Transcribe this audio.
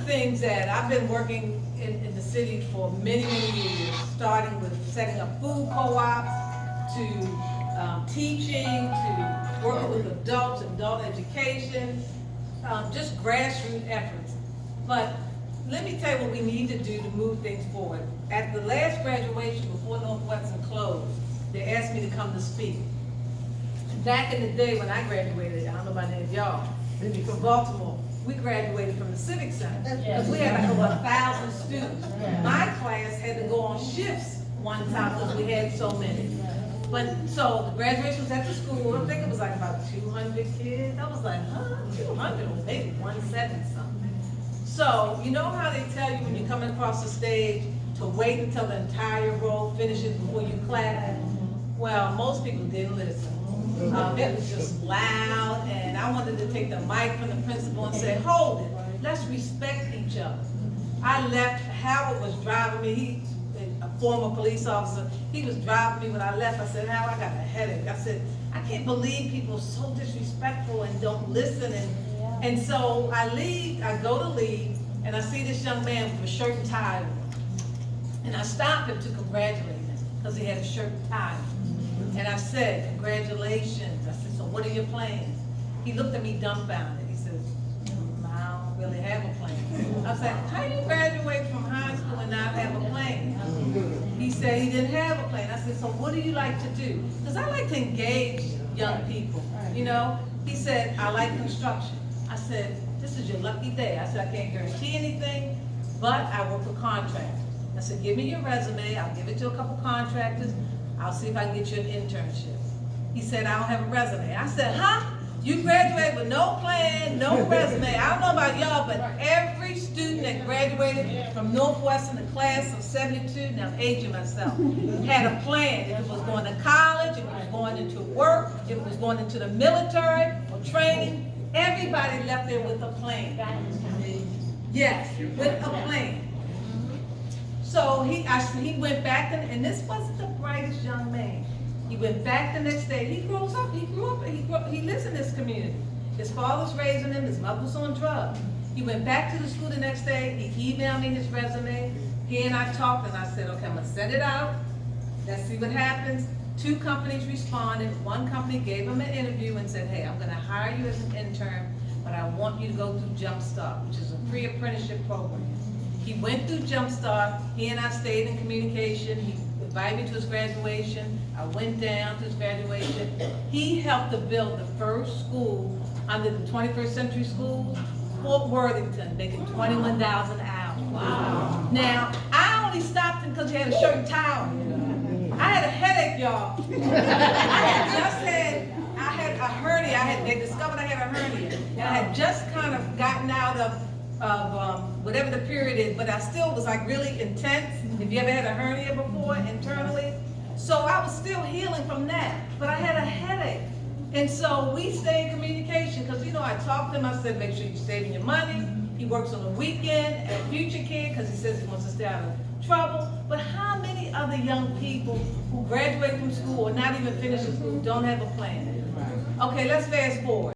things that I've been working in the city for many, many years, starting with setting up food co-ops, to teaching, to working with adults, adult education, just grassroots efforts. But let me tell you what we need to do to move things forward. At the last graduation before Northwestern closed, they asked me to come to speak. Back in the day when I graduated, I don't know about any of y'all, from Baltimore, we graduated from the Civic Center because we had like over 1,000 students. My class had to go on shifts one time because we had so many. But so the graduation was at the school. I think it was like about 200 kids. I was like, huh, 200 or maybe 170 something. So you know how they tell you when you're coming across the stage to wait until the entire row finishes before you clap? Well, most people didn't listen. It was just loud, and I wanted to take the mic from the principal and say, hold it, let's respect each other. I left, Howard was driving me, he's a former police officer, he was driving me when I left. I said, Howard, I got a headache. I said, I can't believe people are so disrespectful and don't listen. And so I go to leave, and I see this young man with a shirt and tie on. And I stopped him to congratulate him, because he had a shirt and tie on. And I said, congratulations. I said, so what are your plans? He looked at me dumbfounded. He says, I don't really have a plan. I said, how do you graduate from high school and not have a plan? He said he didn't have a plan. I said, so what do you like to do? Because I like to engage young people, you know? He said, I like construction. I said, this is your lucky day. I said, I can't guarantee anything, but I work with contractors. I said, give me your resume. I'll give it to a couple contractors. I'll see if I can get you an internship. He said, I don't have a resume. I said, huh? You graduated with no plan, no resume. I don't know about y'all, but every student that graduated from Northwestern, the class of 72, now I'm aging myself, had a plan. If it was going to college, if it was going into work, if it was going into the military or training, everybody left there with a plan. Yes, with a plan. So he went back, and this wasn't the brightest young man. He went back the next day. He grew up, he lives in this community. His father's raising him, his mother was on drugs. He went back to the school the next day, he emailed me his resume. He and I talked, and I said, okay, I'm gonna send it out. Let's see what happens. 2 companies responded. 1 company gave him an interview and said, hey, I'm gonna hire you as an intern, but I want you to go through Jumpstart, which is a pre-apprenticeship program. He went through Jumpstart. He and I stayed in communication. He invited me to his graduation. I went down to his graduation. He helped to build the first school under the 21st Century Schools, Fort Worthington, making $21 an hour. Wow. Now, I only stopped him because he had a shirt and tie on. I had a headache, y'all. I had a hernia. They discovered I had a hernia. And I had just kind of gotten out of whatever the period is, but I still was like really intense. If you ever had a hernia before internally, so I was still healing from that, but I had a headache. And so we stay in communication because, you know, I talked to him. I said, make sure you're saving your money. He works on the weekend at Future Kid because he says he wants to stay out of trouble. But how many other young people who graduate from school or not even finish school don't have a plan? Okay, let's fast forward.